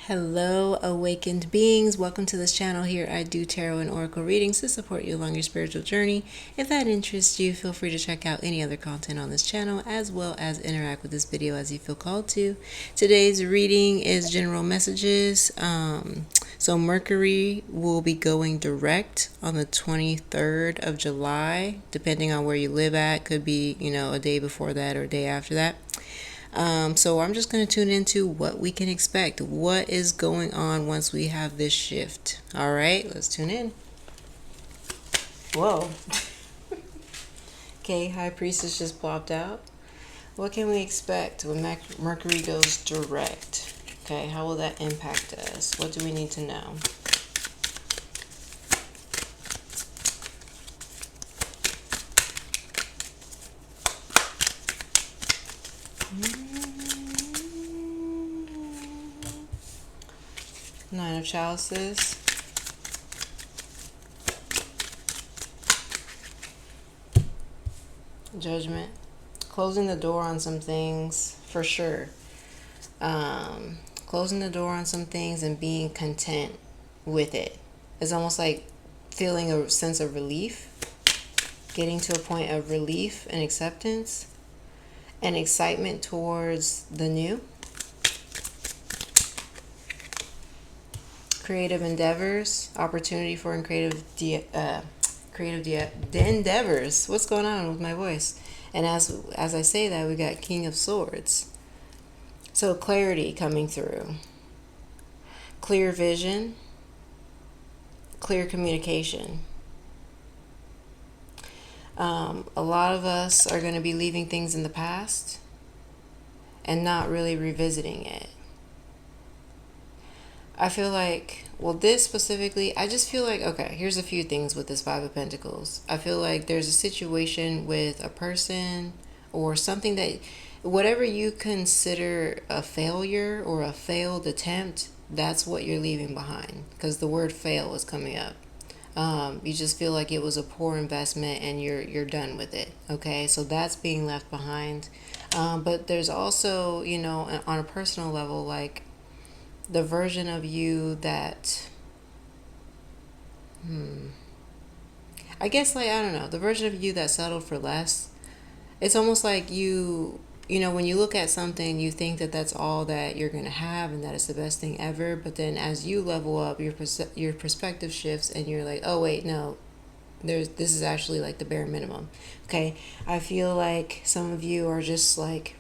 Hello, awakened beings. Welcome to this channel. Here I do tarot and oracle readings to support you along your spiritual journey. If that interests you, feel free to check out any other content on this channel as well as interact with this video as you feel called to. Today's reading is general messages. So Mercury will be going direct on the 23rd of July, depending on where you live at. Could be, a day before that or a day after that. So I'm just going to tune into what we can expect. What is going on once we have this shift? All right, let's tune in. Whoa. Okay, High Priestess just popped out. What can we expect when Mercury goes direct? Okay, how will that impact us? What do we need to know? Nine of Chalices. Judgment. Closing the door on some things, for sure. Closing the door on some things and being content with it. It's almost like feeling a sense of relief. Getting to a point of relief and acceptance. And excitement towards the new. Creative endeavors, opportunity for creative endeavors. What's going on with my voice? And as I say that, we got King of Swords. So clarity coming through. Clear vision. Clear communication. A lot of us are going to be leaving things in the past and not really revisiting it. I feel like, this specifically, I just feel like, okay, here's a few things with this Five of Pentacles. I feel like there's a situation with a person or something that, whatever you consider a failure or a failed attempt, that's what you're leaving behind, because the word fail is coming up. You just feel like it was a poor investment and you're done with it. Okay, so that's being left behind. But there's also, on a personal level, like the version of you that, I guess, like, I don't know, the version of you that settled for less. It's almost like when you look at something, you think that that's all that you're going to have and that it's the best thing ever. But then as you level up, your perspective shifts and you're like, oh, wait, no, this is actually like the bare minimum. Okay, I feel like some of you are just like,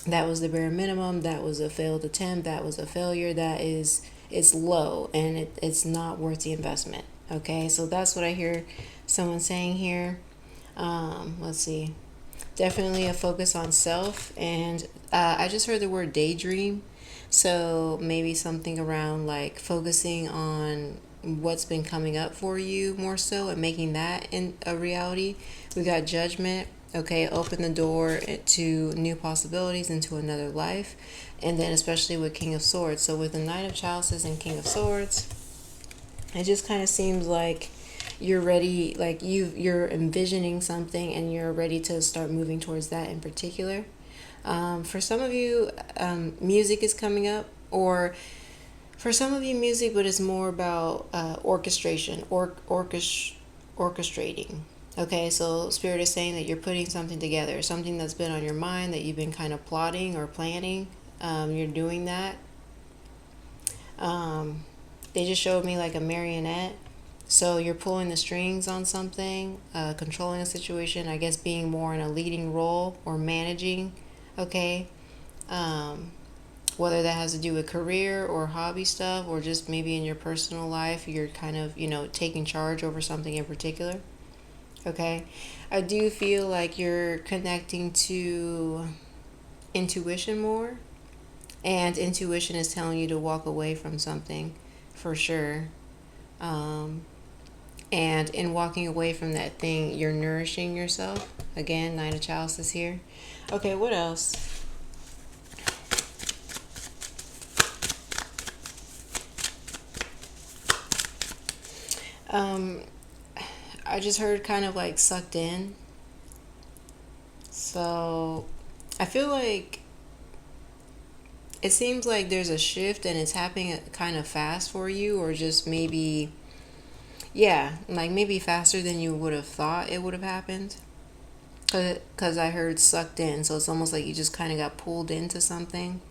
that was the bare minimum, that was a failed attempt, that was a failure, it's low and it's not worth the investment. Okay, so that's what I hear someone saying here. Let's see. Definitely a focus on self, and I just heard the word daydream. So maybe something around like focusing on what's been coming up for you more so and making that in a reality. We got judgment. Okay, open the door to new possibilities, into another life. And then especially with King of Swords. So with the Knight of Chalices and King of Swords, it just kind of seems like you're ready, like you're envisioning something and you're ready to start moving towards that in particular. For some of you, music is coming up, or for some of you music, but it's more about orchestration, orchestrating. Okay, so Spirit is saying that you're putting something together, something that's been on your mind that you've been kind of plotting or planning. You're doing that. They just showed me like a marionette. So you're pulling the strings on something, controlling a situation, I guess being more in a leading role or managing, okay? Whether that has to do with career or hobby stuff, or just maybe in your personal life, you're kind of, taking charge over something in particular. Okay, I do feel like you're connecting to intuition more, and intuition is telling you to walk away from something for sure. And in walking away from that thing, you're nourishing yourself. Again, Nine of Chalices here. Okay, what else? I just heard kind of like sucked in. So I feel like it seems like there's a shift and it's happening kind of fast for you, or just maybe, yeah, like maybe faster than you would have thought it would have happened. Because I heard sucked in, so it's almost like you just kind of got pulled into something.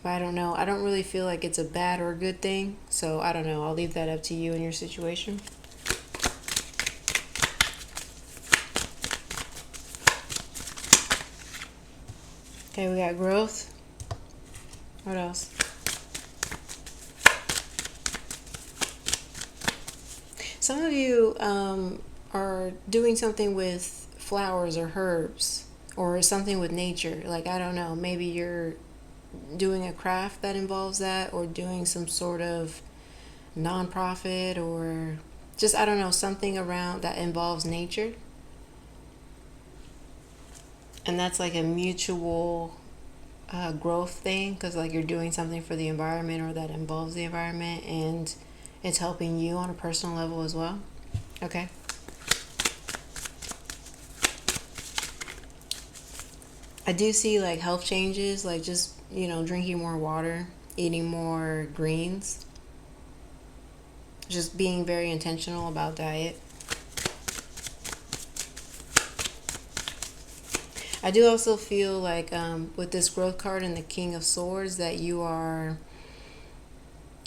But I don't know. I don't really feel like it's a bad or a good thing. So I don't know. I'll leave that up to you and your situation. Okay, we got growth. What else? Some of you are doing something with flowers or herbs or something with nature. Like, I don't know. Maybe you're doing a craft that involves that, or doing some sort of nonprofit, or just, I don't know, something around that involves nature. And that's like a mutual growth thing, because like you're doing something for the environment or that involves the environment, and it's helping you on a personal level as well. Okay. I do see like health changes, like just, drinking more water, eating more greens, just being very intentional about diet. I do also feel like with this growth card and the King of Swords that you are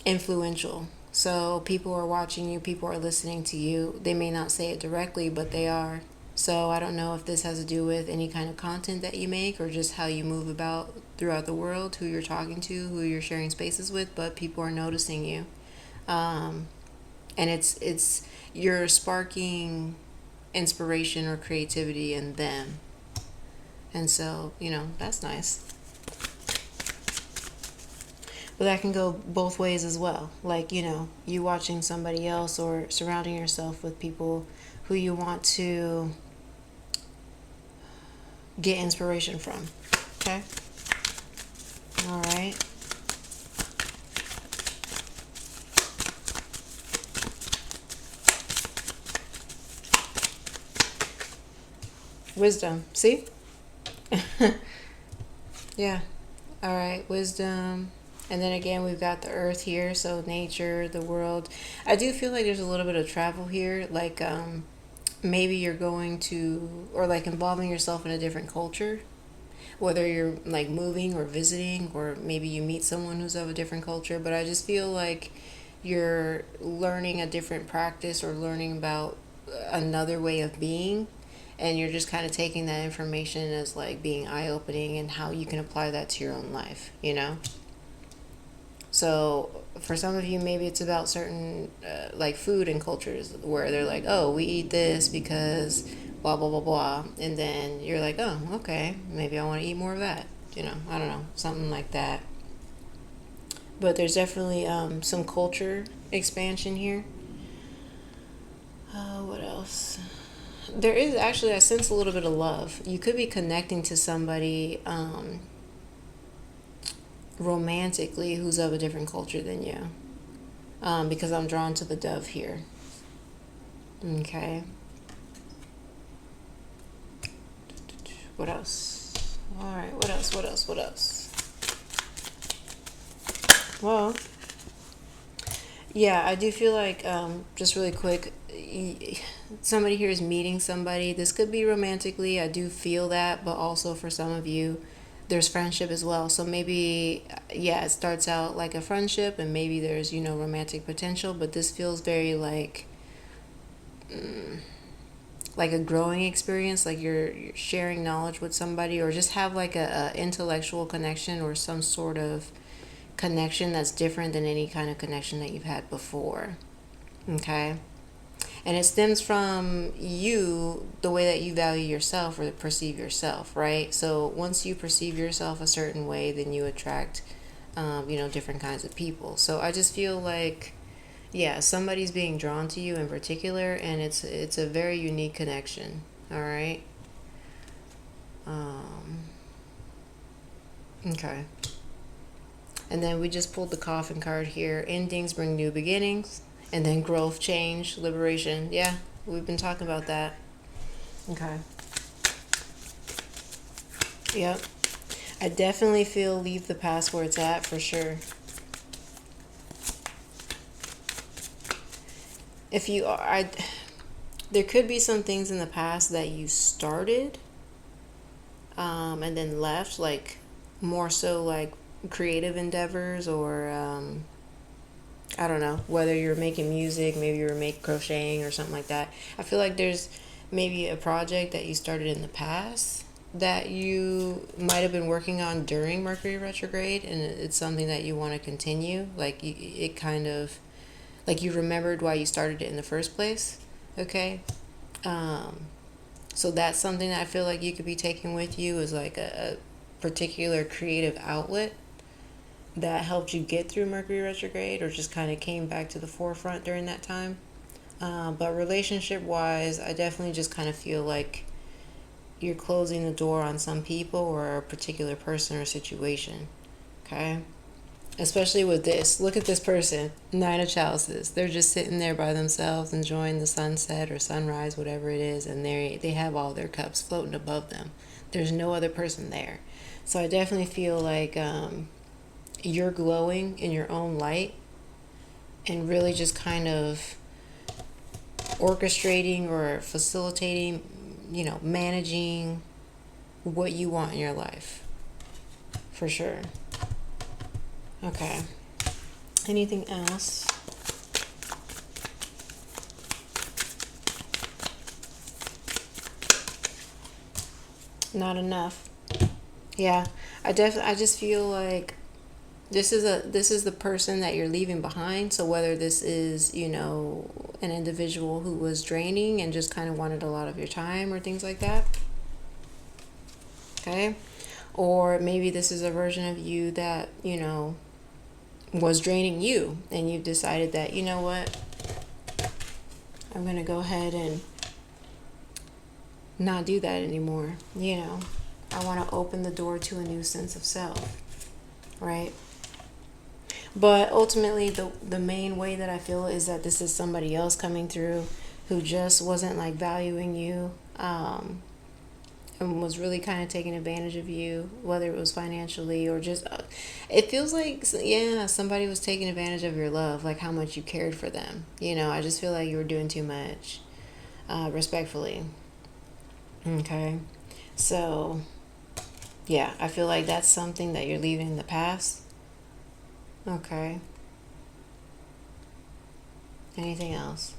influential. So people are watching you, people are listening to you. They may not say it directly, but they are. So I don't know if this has to do with any kind of content that you make, or just how you move about throughout the world, who you're talking to, who you're sharing spaces with, but people are noticing you. Um, and it's you're sparking inspiration or creativity in them. And so, that's nice. But that can go both ways as well. Like, you watching somebody else or surrounding yourself with people who you want to get inspiration from. Okay? All right. Wisdom. See? Yeah. All right. Wisdom. And then again, we've got the earth here, so nature, the world. I do feel like there's a little bit of travel here, like maybe you're going to, or like involving yourself in a different culture, whether you're like moving or visiting, or maybe you meet someone who's of a different culture. But I just feel like you're learning a different practice or learning about another way of being, and you're just kind of taking that information as like being eye-opening and how you can apply that to your own life. So for some of you, maybe it's about certain like food and cultures where they're like, oh, we eat this because blah blah blah blah, and then you're like, oh, okay, maybe I want to eat more of that. I don't know, something like that. But there's definitely some culture expansion here. What else? There is actually, I sense a little bit of love. You could be connecting to somebody romantically who's of a different culture than you. Because I'm drawn to the dove here. Okay. What else? All right. What else? What else? What else? Well, yeah, I do feel like, just really quick, somebody here is meeting somebody. This could be romantically. I do feel that, but also for some of you, there's friendship as well. So maybe, yeah, it starts out like a friendship, and maybe there's, romantic potential, but this feels very like a growing experience, like you're sharing knowledge with somebody, or just have like a intellectual connection or some sort of connection that's different than any kind of connection that you've had before. Okay? And it stems from you, the way that you value yourself or perceive yourself, right? So once you perceive yourself a certain way, then you attract, different kinds of people. So I just feel like, yeah, somebody's being drawn to you in particular, and it's a very unique connection. All right. Okay. And then we just pulled the coffin card here. Endings bring new beginnings. And then growth, change, liberation. Yeah, we've been talking about that. Okay. Yep. I definitely feel leave the past where it's at for sure. If you are, there could be some things in the past that you started, and then left, like more so like creative endeavors, or I don't know, whether you're making music, maybe you were making crocheting or something like that. I feel like there's maybe a project that you started in the past that you might have been working on during Mercury retrograde, and it's something that you want to continue. Like it kind of, like you remembered why you started it in the first place. Okay. Um, so that's something that I feel like you could be taking with you, is like a particular creative outlet that helped you get through Mercury retrograde, or just kind of came back to the forefront during that time. But relationship wise, I definitely just kind of feel like you're closing the door on some people or a particular person or situation. Okay? Especially with this. Look at this person, Nine of Chalices. They're just sitting there by themselves enjoying the sunset or sunrise, whatever it is, and they have all their cups floating above them. There's no other person there. So I definitely feel like you're glowing in your own light, and really just kind of orchestrating or facilitating, managing what you want in your life. For sure. Okay. Anything else? Not enough. Yeah. I just feel like this is the person that you're leaving behind. So whether this is, an individual who was draining and just kind of wanted a lot of your time or things like that. Okay? Or maybe this is a version of you that, was draining you, and you've decided that, you know what? I'm going to go ahead and not do that anymore. I want to open the door to a new sense of self, right? But ultimately, the main way that I feel is that this is somebody else coming through who just wasn't like valuing you, and was really kind of taking advantage of you, whether it was financially or just, it feels like, yeah, somebody was taking advantage of your love, like how much you cared for them. I just feel like you were doing too much, respectfully. Okay. So, yeah, I feel like that's something that you're leaving in the past. Okay. Anything else?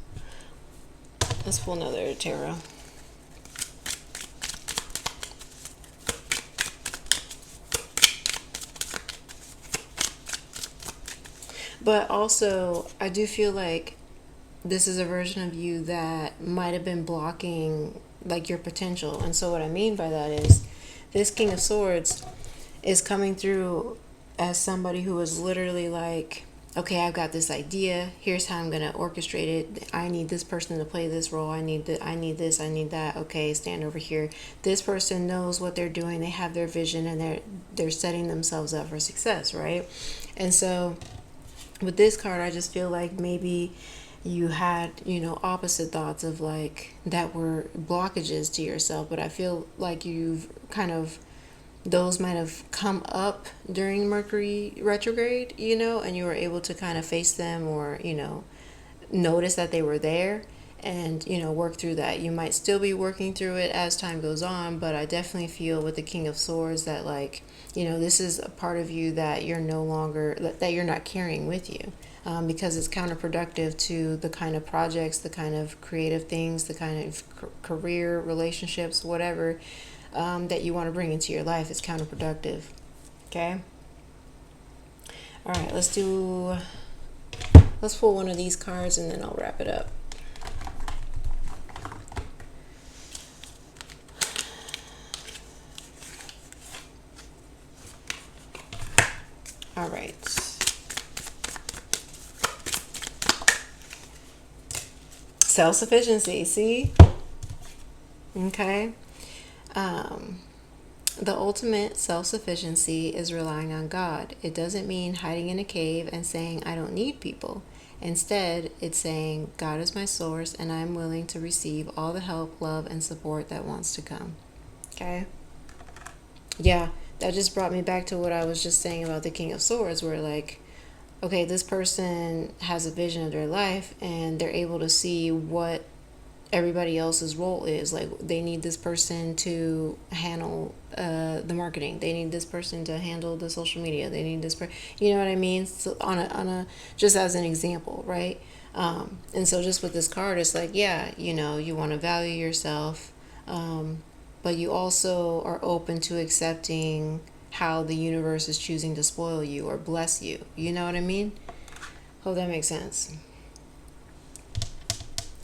Let's pull another tarot. But also, I do feel like this is a version of you that might have been blocking like your potential. And so what I mean by that is this King of Swords is coming through as somebody who is literally like, okay, I've got this idea. Here's how I'm gonna orchestrate it. I need this person to play this role. I need I need this. I need that. Okay, stand over here. This person knows what they're doing. They have their vision, and they're setting themselves up for success, right? And so with this card, I just feel like maybe you had, opposite thoughts of like that were blockages to yourself. But I feel like you've kind of, those might have come up during Mercury retrograde, and you were able to kind of face them, or, notice that they were there, and, work through that. You might still be working through it as time goes on, but I definitely feel with the King of Swords that, like, this is a part of you that you're no longer, that you're not carrying with you. Because it's counterproductive to the kind of projects, the kind of creative things, the kind of career, relationships, whatever, that you want to bring into your life. Is counterproductive. Okay? All right, let's pull one of these cards and then I'll wrap it up. All right. Self-sufficiency, see? Okay. The ultimate self-sufficiency is relying on God. It doesn't mean hiding in a cave and saying, I don't need people. Instead, it's saying, God is my source and I'm willing to receive all the help, love, and support that wants to come. Okay? Yeah, that just brought me back to what I was just saying about the King of Swords, where like, okay, this person has a vision of their life and they're able to see what everybody else's role is. Like, they need this person to handle the marketing. They need this person to handle the social media. They need this you know what I mean? So on a just as an example, right? And so just with this card, it's like, yeah, you know, you want to value yourself, but you also are open to accepting how the universe is choosing to spoil you or bless you. You know what I mean? Hope that makes sense.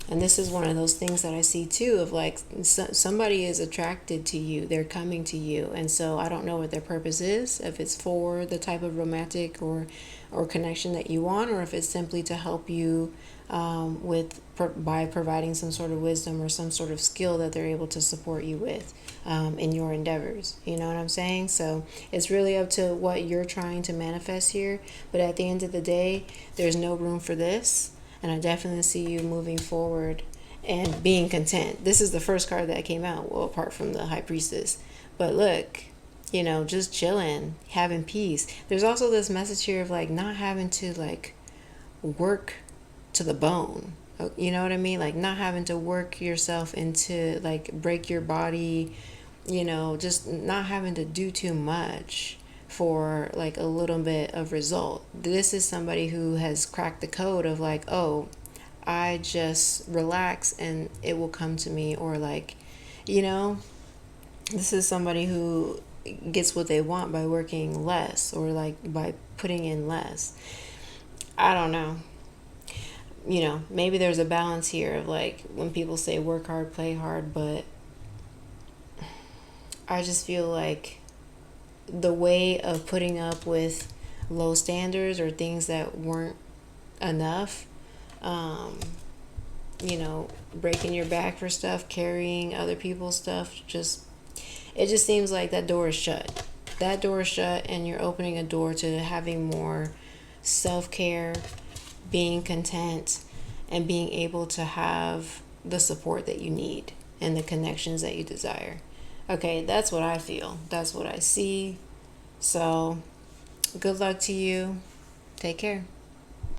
And this is one of those things that I see too, of like, somebody is attracted to you, they're coming to you, and so I don't know what their purpose is, if it's for the type of romantic or connection that you want, or if it's simply to help you by providing some sort of wisdom or some sort of skill that they're able to support you with in your endeavors. You know what I'm saying? So it's really up to what you're trying to manifest here. But at the end of the day, there's no room for this. And I definitely see you moving forward and being content. This is the first card that came out, well, apart from the High Priestess. But look, you know, just chilling, having peace. There's also this message here of like not having to like work to the bone. You know what I mean? Like not having to work yourself into like break your body, you know, just not having to do too much for like a little bit of result. This is somebody who has cracked the code of like, oh, I just relax and it will come to me, or like, you know, this is somebody who gets what they want by working less or like by putting in less. I don't know. You know, maybe there's a balance here of like when people say work hard, play hard, but I just feel like the way of putting up with low standards or things that weren't enough, um, you know, breaking your back for stuff, carrying other people's stuff, just it just seems like that door is shut. That door is shut, and you're opening a door to having more self care, being content, and being able to have the support that you need and the connections that you desire. Okay, that's what I feel. That's what I see. So, good luck to you. Take care.